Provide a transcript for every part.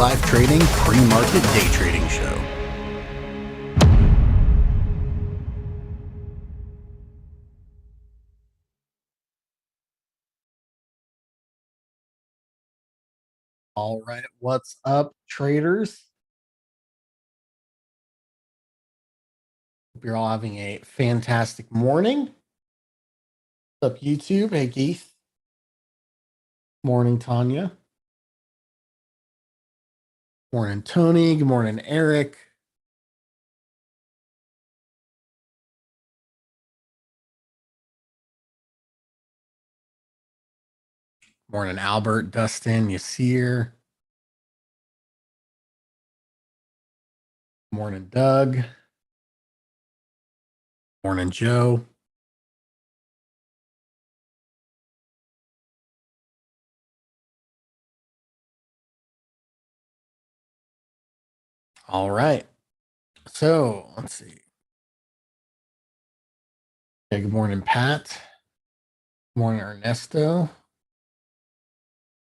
Live Trading Pre-Market Day Trading Show. All right, what's up, traders? Hope you're all having a fantastic morning. What's up, YouTube? Hey, Keith. Morning, Tanya. Morning, Tony. Good morning, Eric. Morning, Albert, Dustin, Yasir. Morning, Doug. Morning, Joe. All right. So let's see. Okay, good morning, Pat. Good morning, Ernesto.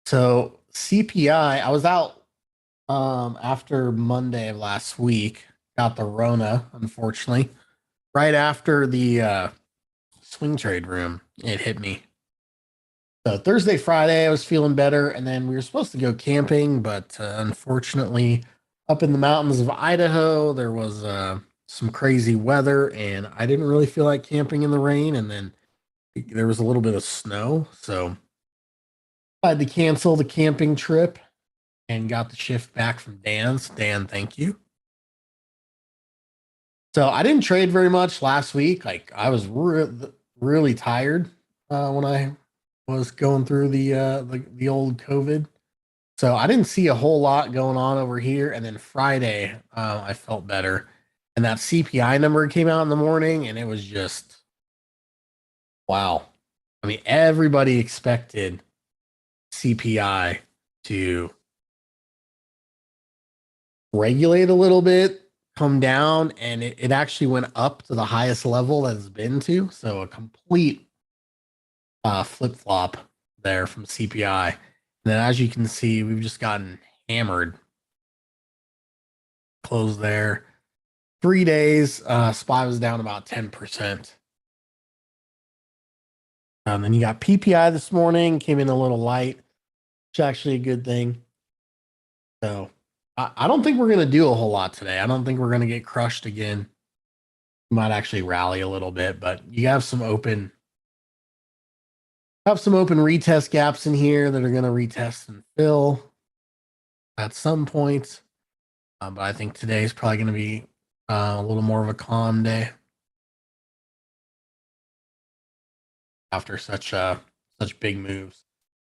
So CPI, I was out after Monday of last week. Got the Rona, unfortunately. Right after the swing trade room, it hit me. So Thursday, Friday, I was feeling better, and then we were supposed to go camping, but unfortunately, up in the mountains of Idaho, there was some crazy weather, and I didn't really feel like camping in the rain. And then there was a little bit of snow, so I had to cancel the camping trip and got the shift back from Dan's. Dan, thank you. So I didn't trade very much last week. Like I was really tired when I was going through the old COVID. So I didn't see a whole lot going on over here. And then Friday, I felt better, and that CPI number came out in the morning, and it was just wow. I mean, everybody expected CPI to regulate a little bit, come down, and it actually went up to the highest level that it's been to. So a complete flip flop there from CPI. And then, as you can see, we've just gotten hammered. Close there. 3 days, SPY was down about 10%. And then you got PPI this morning, came in a little light, which is actually a good thing. So I don't think we're going to do a whole lot today. I don't think we're going to get crushed again. We might actually rally a little bit, but you have some open retest gaps in here that are going to retest and fill at some point. But I think today is probably going to be a little more of a calm day after such big moves.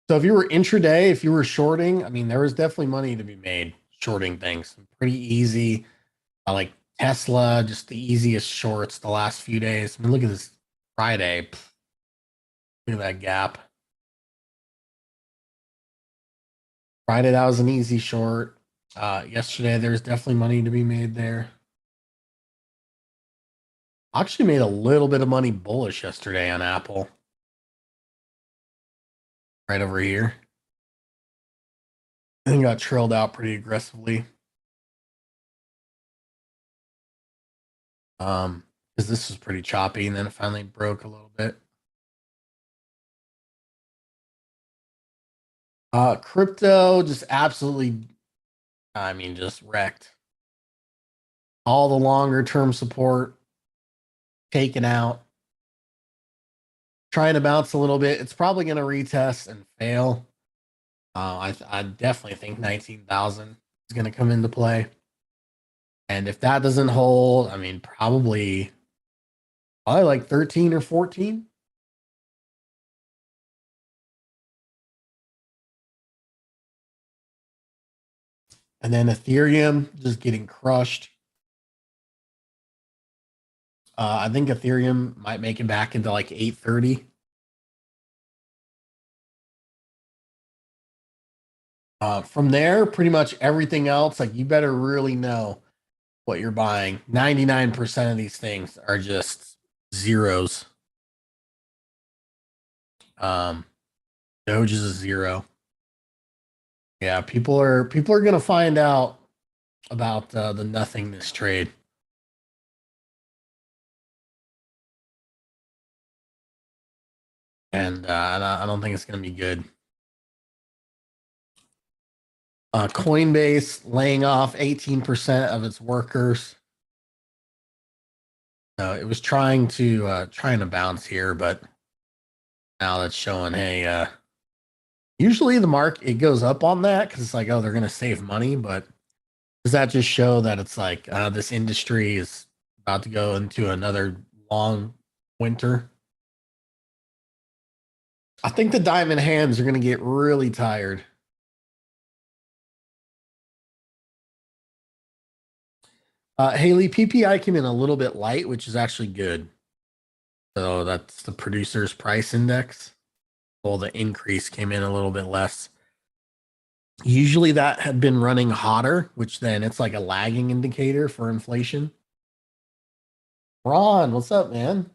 So if you were intraday, if you were shorting, I mean, there was definitely money to be made shorting things. Pretty easy. Like Tesla, just the easiest shorts the last few days. I mean, look at this Friday. Look at that gap. Friday, that was an easy short. Yesterday, there's definitely money to be made there. Actually made a little bit of money bullish yesterday on Apple. Right over here. And got trailed out pretty aggressively. Because this was pretty choppy, and then it finally broke a little bit. Crypto just absolutely, I mean, just wrecked. All the longer term support taken out. Trying to bounce a little bit. It's probably going to retest and fail. I definitely think 19,000 is going to come into play. And if that doesn't hold, I mean, probably like 13 or 14. And then Ethereum just getting crushed. I think Ethereum might make it back into like 830. From there, pretty much everything else, like you better really know what you're buying. 99% of these things are just zeros. Doge is a zero. Yeah, people are gonna find out about the nothingness trade, and I don't think it's gonna be good. Coinbase laying off 18% of its workers. It was trying to bounce here, but now that's showing, hey, usually the mark it goes up on that because it's like, oh, they're gonna save money, but does that just show that it's like this industry is about to go into another long winter? I think the diamond hands are gonna get really tired. Haley, PPI came in a little bit light, which is actually good. So that's the producer's price index. Well, the increase came in a little bit less. Usually that had been running hotter, which then it's like a lagging indicator for inflation. Ron, what's up, man?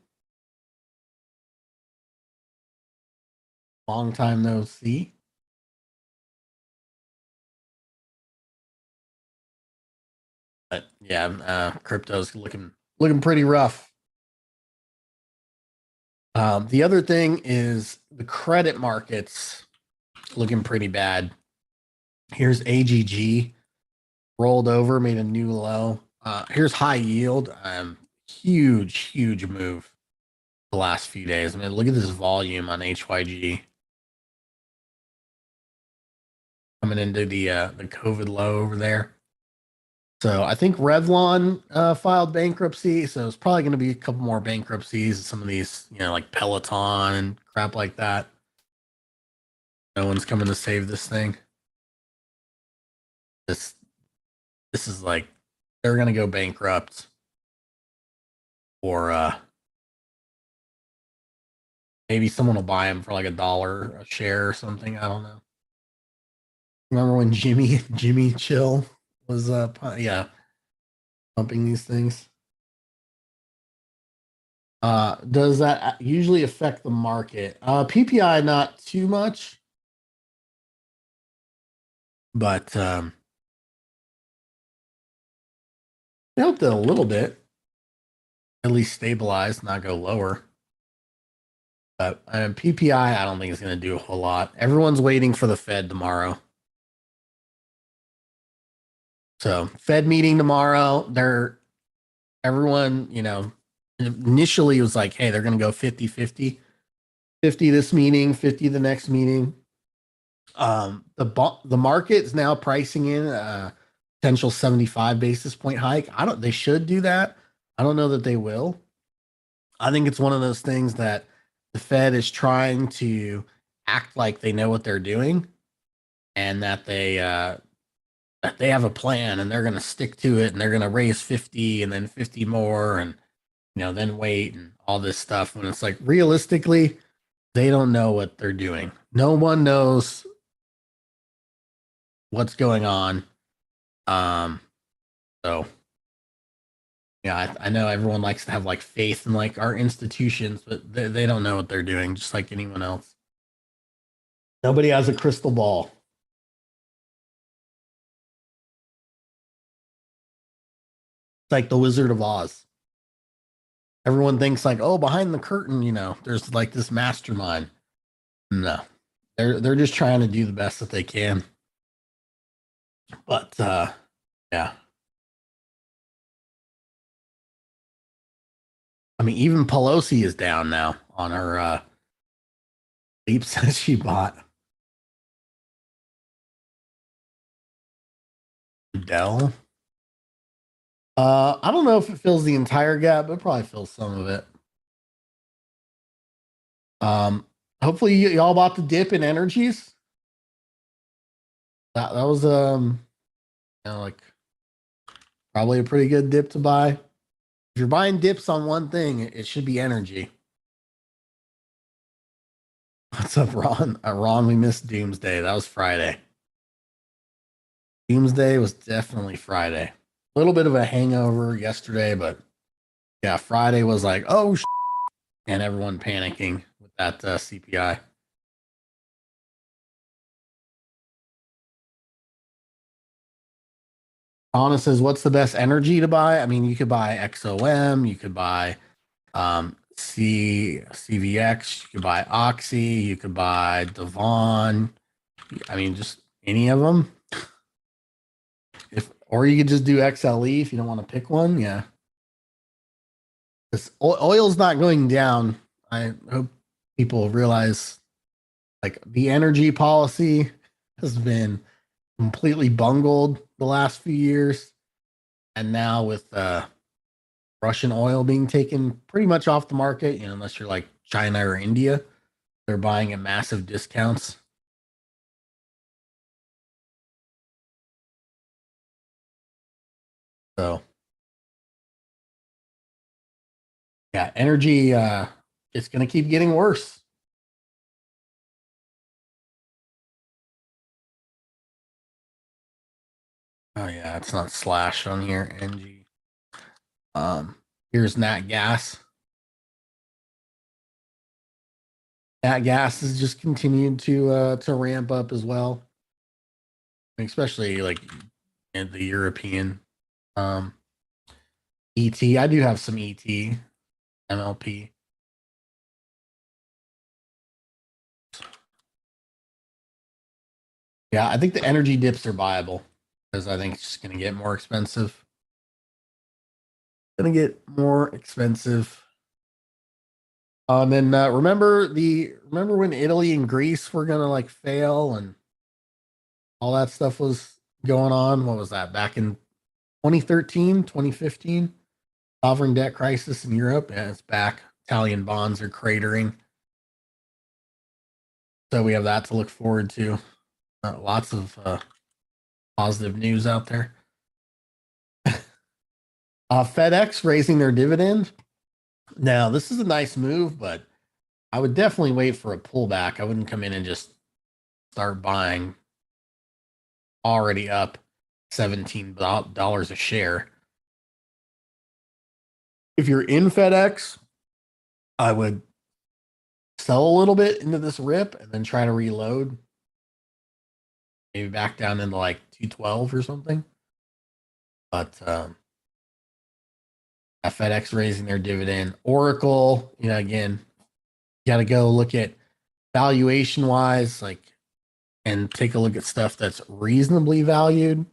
Long time no see. But yeah, crypto's looking pretty rough. The other thing is the credit markets looking pretty bad. Here's AGG rolled over, made a new low. Here's high yield. Huge move the last few days. I mean, look at this volume on HYG coming into the COVID low over there. So I think Revlon filed bankruptcy. So it's probably going to be a couple more bankruptcies. Some of these, like Peloton and crap like that. No one's coming to save this thing. This this is like they're going to go bankrupt, or maybe someone will buy them for like $1 a share or something. I don't know. Remember when Jimmy Chill was yeah, pumping these things? Does that usually affect the market? PPI not too much, but it helped it a little bit. At least stabilize, not go lower. But PPI, I don't think it's going to do a whole lot. Everyone's waiting for the Fed tomorrow. So Fed meeting tomorrow. Everyone, initially was like, hey, they're going to go 50-50. 50 this meeting, 50 the next meeting. The market is now pricing in a potential 75 basis point hike. They should do that. I don't know that they will. I think it's one of those things that the Fed is trying to act like they know what they're doing, and that they have a plan and they're going to stick to it, and they're going to raise 50 and then 50 more, and then wait and all this stuff. When it's like, realistically, they don't know what they're doing. No one knows what's going on. So yeah, I know everyone likes to have like faith in like our institutions, but they don't know what they're doing, just like anyone else. Nobody has a crystal ball. It's like the Wizard of Oz. Everyone thinks like, oh, behind the curtain, there's like this mastermind. No, they're just trying to do the best that they can. But yeah, I mean, even Pelosi is down now on her leaps that she bought. Dell. I don't know if it fills the entire gap, but it probably fills some of it. Um, hopefully y'all bought the dip in energies. That was like probably a pretty good dip to buy. If you're buying dips on one thing, it should be energy. What's up, Ron? Ron, we missed Doomsday. That was Friday. Doomsday was definitely Friday. A little bit of a hangover yesterday, but yeah, Friday was like, oh, and everyone panicking with that CPI. Anna says, "What's the best energy to buy?" I mean, you could buy XOM, you could buy CVX, you could buy Oxy, you could buy Devon. I mean, just any of them. If or you could just do XLE if you don't want to pick one. Yeah, this oil's not going down. I hope people realize like the energy policy has been completely bungled the last few years, and now with Russian oil being taken pretty much off the market, unless you're like China or India, they're buying at massive discounts. So yeah, energy it's gonna keep getting worse. Oh yeah, it's not slash on here. NG. Here's Nat Gas. Nat Gas has just continued to ramp up as well, especially like in the European um ET. I do have some ET MLP. Yeah, I think the energy dips are viable because I think it's just going to get more expensive. Going to get more expensive. And then remember when Italy and Greece were going to like fail and all that stuff was going on? What was that back in 2013, 2015? Sovereign debt crisis in Europe. Yeah, it's back. Italian bonds are cratering. So we have that to look forward to. Lots of positive news out there. FedEx raising their dividend. Now, this is a nice move, but I would definitely wait for a pullback. I wouldn't come in and just start buying already up $17 a share. If you're in FedEx, I would sell a little bit into this rip and then try to reload. Maybe back down into like 212 or something. But FedEx raising their dividend. Oracle, again, you got to go look at valuation wise, like, and take a look at stuff that's reasonably valued.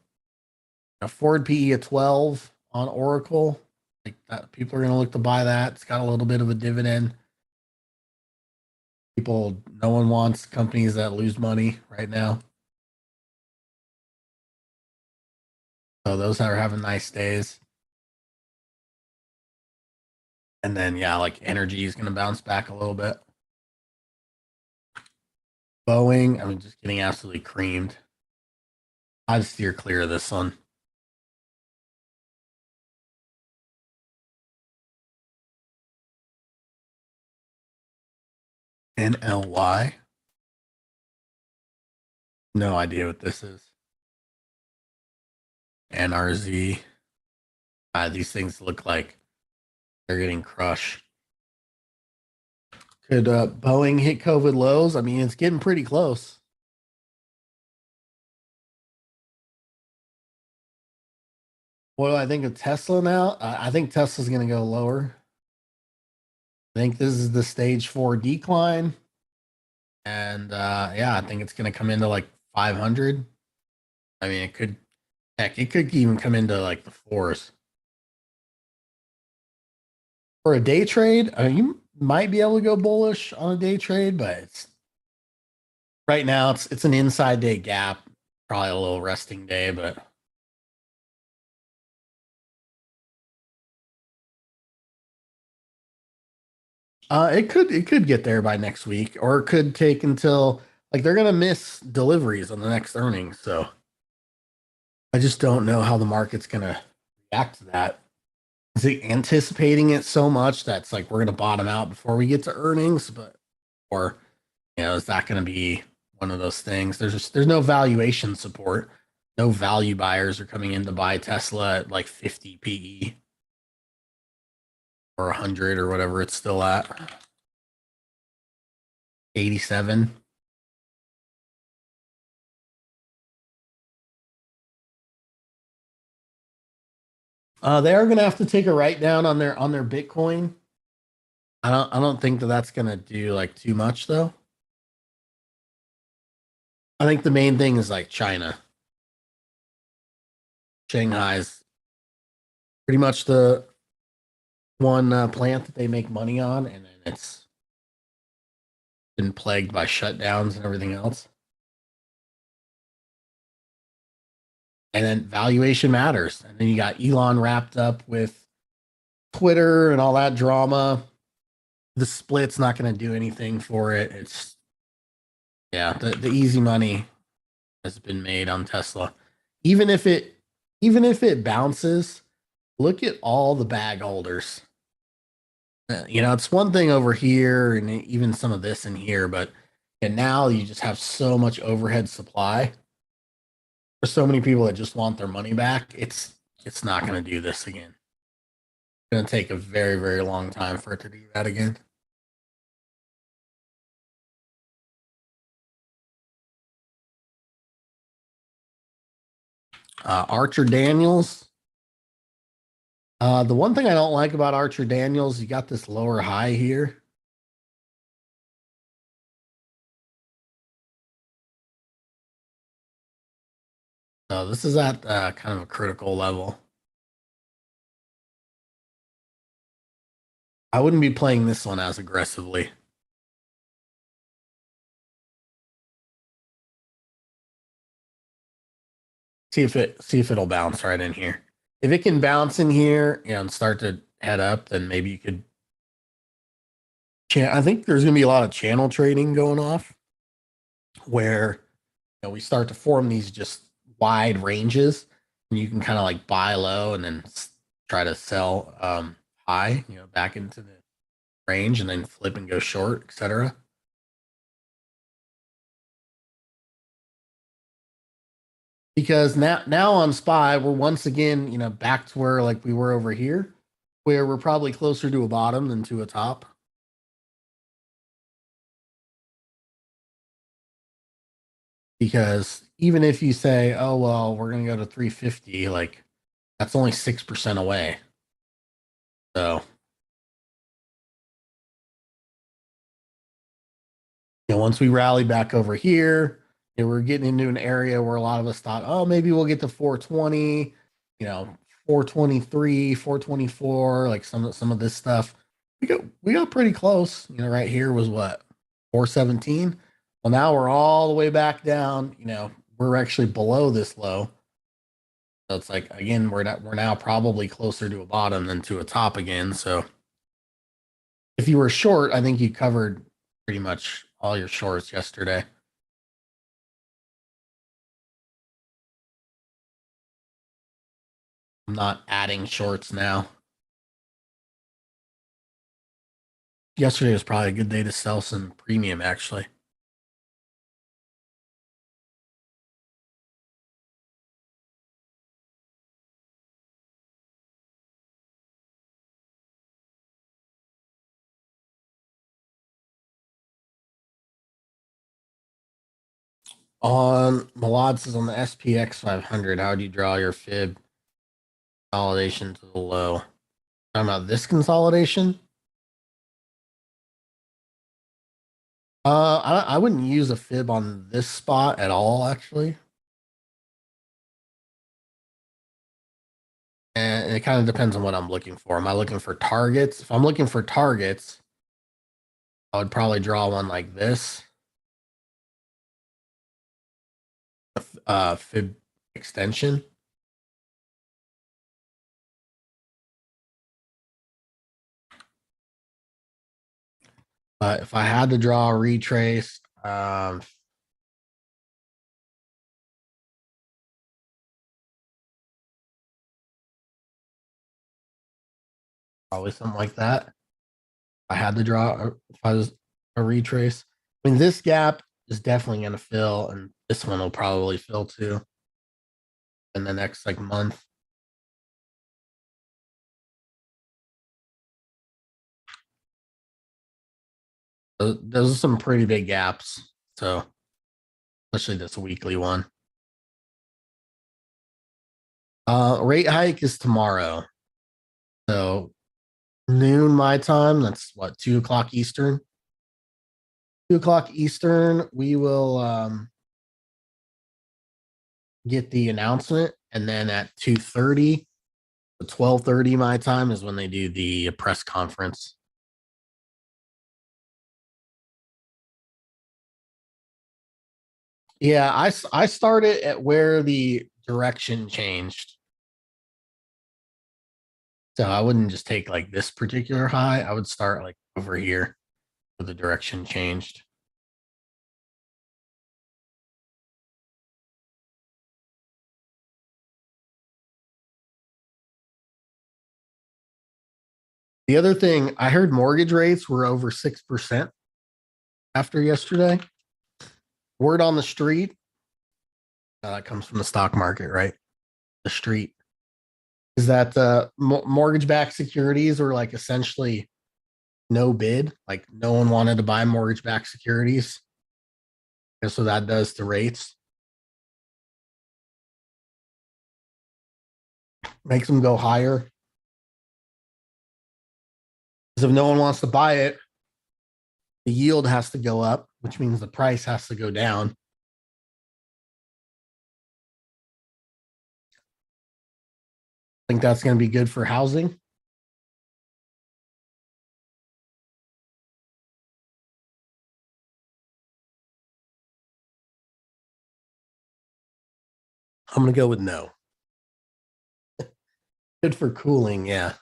A Ford PE of 12 on Oracle. Like that, people are going to look to buy that. It's got a little bit of a dividend. No one wants companies that lose money right now. So those are having nice days. And then, yeah, like energy is going to bounce back a little bit. Boeing, I mean, just getting absolutely creamed. I'd steer clear of this one. NLY. No idea what this is. NRZ. These things look like they're getting crushed. Could Boeing hit COVID lows? I mean, it's getting pretty close. What do I think of Tesla now? I think Tesla's going to go lower. I think this is the stage 4 decline. And yeah, I think it's going to come into like 500. I mean, it could even come into like the fours. For a day trade, I mean, you might be able to go bullish on a day trade, but right now it's an inside day gap, probably a little resting day, but it could get there by next week, or it could take until like they're gonna miss deliveries on the next earnings. So I just don't know how the market's gonna react to that. Is it anticipating it so much that's like we're gonna bottom out before we get to earnings, or is that gonna be one of those things? There's no valuation support. No value buyers are coming in to buy Tesla at like 50 PE or 100 or whatever it's still at. 87. They are going to have to take a write down on their Bitcoin. I don't think that that's going to do like too much though. I think the main thing is like China. Shanghai's pretty much the one plant that they make money on, and then it's been plagued by shutdowns and everything else. And then valuation matters. And then you got Elon wrapped up with Twitter and all that drama. The split's not going to do anything for it. It's yeah, the easy money has been made on Tesla. Even if it even if it bounces, look at all the bag holders. It's one thing over here and even some of this in here, but and now you just have so much overhead supply. There's so many people that just want their money back. It's not going to do this again. It's going to take a very very long time for it to do that again. Archer Daniels. The one thing I don't like about Archer Daniels, you got this lower high here. So this is at kind of a critical level. I wouldn't be playing this one as aggressively. See if it'll bounce right in here. If it can bounce in here, and start to head up, then maybe you could. I think there's going to be a lot of channel trading going off, where we start to form these just wide ranges, and you can kind of like buy low and then try to sell high, back into the range, and then flip and go short, etc. Because now on SPY, we're once again, back to where like we were over here, where we're probably closer to a bottom than to a top. Because even if you say, oh well, we're gonna go to 350, like that's only 6% away. So once we rally back over here, we're getting into an area where a lot of us thought, oh, maybe we'll get to 420, 423, 424, like some of this stuff. We got pretty close. Right here was what, 417. Well, now we're all the way back down. We're actually below this low. So it's like again, we're now probably closer to a bottom than to a top again. So if you were short, I think you covered pretty much all your shorts yesterday. I'm not adding shorts now. Yesterday was probably a good day to sell some premium, actually. On Malad says on the SPX 500, how do you draw your fib consolidation to the low? Talking about this consolidation? I wouldn't use a fib on this spot at all, actually. And it kind of depends on what I'm looking for. Am I looking for targets? If I'm looking for targets, I would probably draw one like this. Fib extension. If I had to draw a retrace, probably something like that. I had to draw, if I was a retrace. I mean, this gap is definitely going to fill, and this one will probably fill too in the next like month. Those are some pretty big gaps. So, especially this weekly one. Rate hike is tomorrow. So noon my time. That's what, 2 o'clock Eastern. 2 o'clock Eastern, we will get the announcement, and then at 2:30 to 12:30 my time is when they do the press conference. Yeah, I started at where the direction changed. So I wouldn't just take like this particular high. I would start like over here where the direction changed. The other thing, I heard mortgage rates were over 6% after yesterday. Word on the street, that comes from the stock market, right? The street is that mortgage-backed securities are like essentially no bid, like no one wanted to buy mortgage-backed securities. And so that does to rates, makes them go higher. Because if no one wants to buy it, the yield has to go up, which means the price has to go down. I think that's going to be good for housing. I'm going to go with no. Good for cooling, yeah.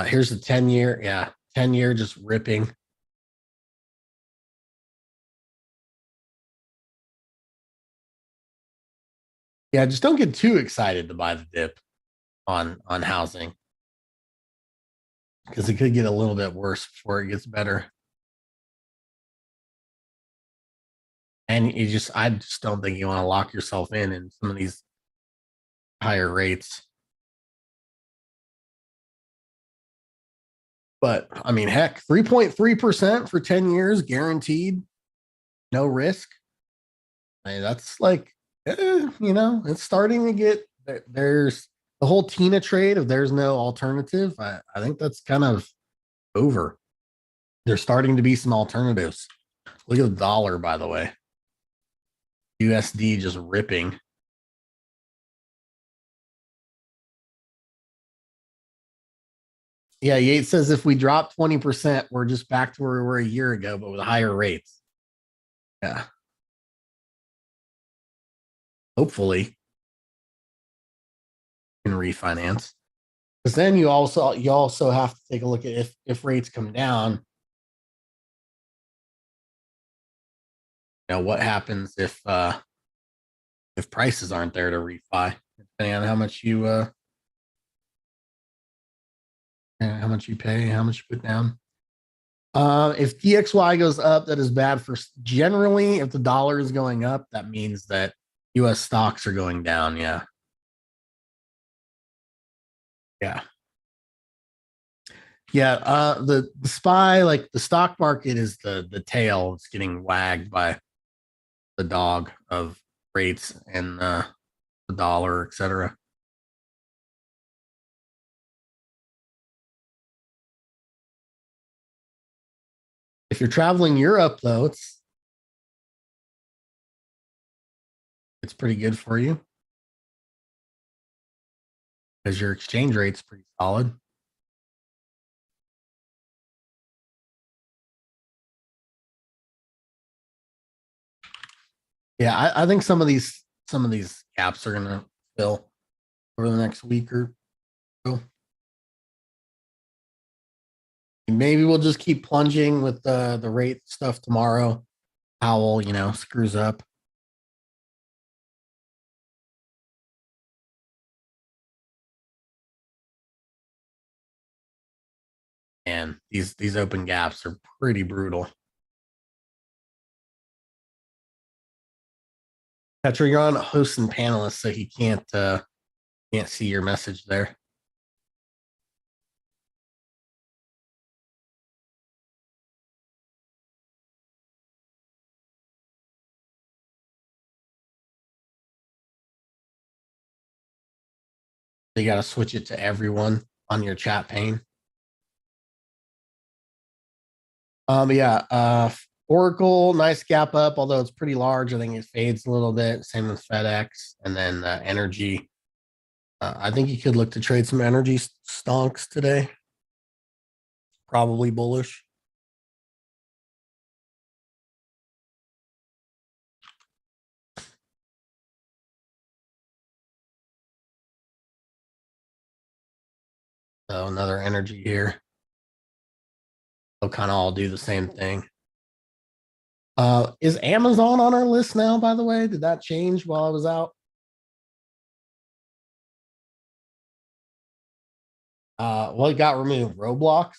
Here's the 10-year. Yeah, 10-year just ripping. Yeah, just don't get too excited to buy the dip on housing because it could get a little bit worse before it gets better. And I just don't think you want to lock yourself in some of these higher rates. But I mean, heck, 3.3% for 10 years guaranteed, no risk. I mean, that's like, it's starting to get there's the whole Tina trade. If there's no alternative, I think that's kind of over. There's starting to be some alternatives. Look at the dollar, by the way. USD just ripping. Yeah, Yates says if we drop 20%, we're just back to where we were a year ago, but with higher rates. Yeah. Hopefully can refinance. Because then you also have to take a look at if rates come down, what happens if prices aren't there to refi, depending on how much you pay, how much you put down. If DXY goes up, that is bad for generally. If the dollar is going up, that means that U.S. stocks are going down. Yeah, yeah, yeah. The spy, like the stock market, is the tail. It's getting wagged by the dog of rates and the dollar, etc. If you're traveling Europe, though, it's pretty good for you because your exchange rate's pretty solid. Yeah, I think some of these gaps are gonna fill over the next week or so. Maybe we'll just keep plunging with the rate stuff tomorrow. Powell, screws up. And these open gaps are pretty brutal. Petra, you're on host and panelist, so he can't see your message there. You got to switch it to everyone on your chat pane. Yeah, Oracle, nice gap up, although it's pretty large. I think it fades a little bit. Same with FedEx, and then energy. I think you could look to trade some energy stonks today. Probably bullish. So another energy here. They'll kind of all do the same thing. Is Amazon on our list now, by the way? Did that change while I was out? Well, it got removed. Roblox.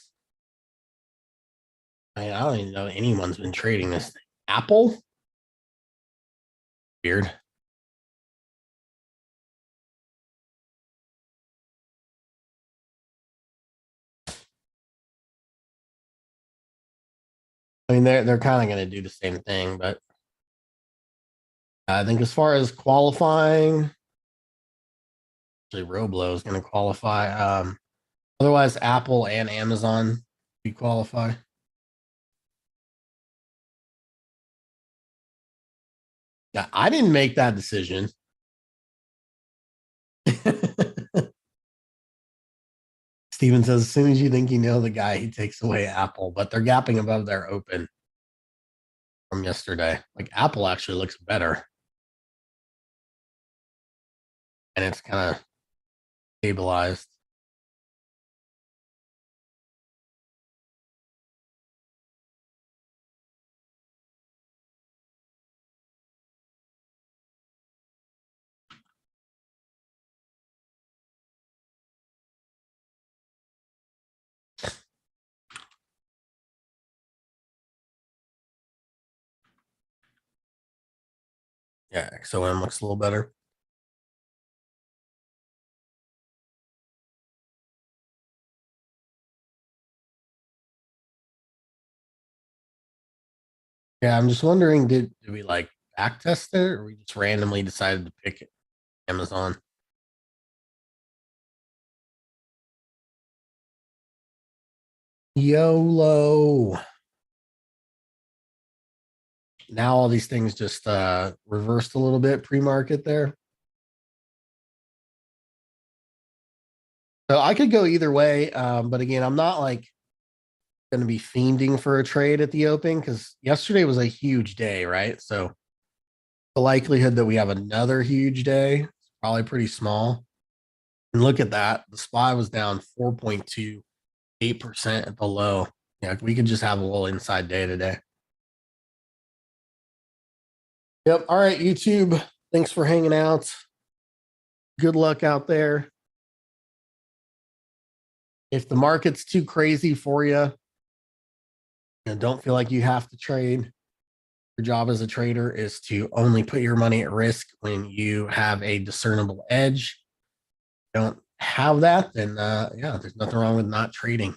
I don't even know anyone's been trading this thing. Apple? Weird. I mean, they're kind of going to do the same thing, but I think as far as qualifying, actually Roblo is going to qualify. Otherwise, Apple and Amazon do qualify. Yeah, I didn't make that decision. Steven says, as soon as you think you know the guy, he takes away Apple, but they're gapping above their open from yesterday. Like Apple actually looks better. And it's kind of stabilized. Yeah, XOM looks a little better. Yeah, I'm just wondering, did we like back test it or we just randomly decided to pick Amazon? YOLO. Now all these things just reversed a little bit pre-market there. So I could go either way. But again, I'm not like going to be fiending for a trade at the open because yesterday was a huge day, right? So the likelihood that we have another huge day is probably pretty small. And look at that. The SPY was down 4.28% at the low. Yeah, we could just have a little inside day today. Yep. All right, YouTube. Thanks for hanging out. Good luck out there. If the market's too crazy for you, don't feel like you have to trade. Your job as a trader is to only put your money at risk when you have a discernible edge. Don't have that, then yeah, there's nothing wrong with not trading.